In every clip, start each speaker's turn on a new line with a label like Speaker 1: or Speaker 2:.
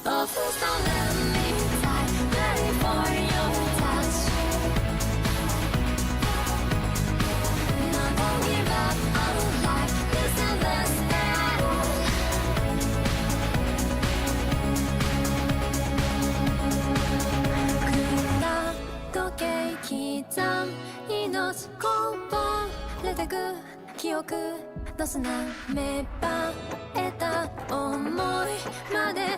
Speaker 1: Oh, please don't let me die, ready for your touch. No, don't give up on life, this is the start. 時計刻む命こぼれてく記憶の砂芽生えた想いまでね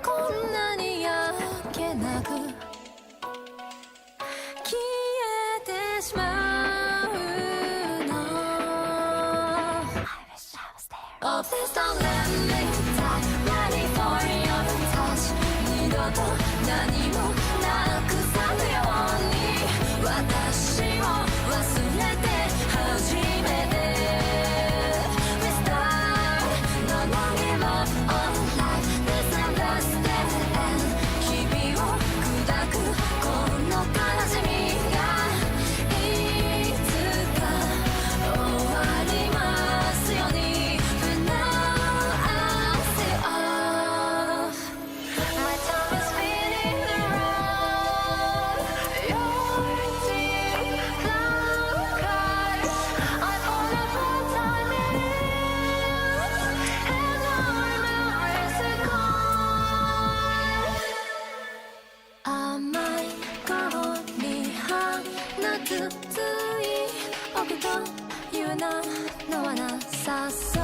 Speaker 1: こんなに焼けなく消えてしまうの Oh please don't let me die ready for your touch 二度と何もなくさぬように私を忘れて初めて Restart No don't give up on life This is the dead end 日々を砕くこの悲しみがいつか終わりますように But now I say off My tongue is spinning around Your deep black eyes I fall apart time in And my memories are gone 甘い顔に鼻くつい奥という名の罠さす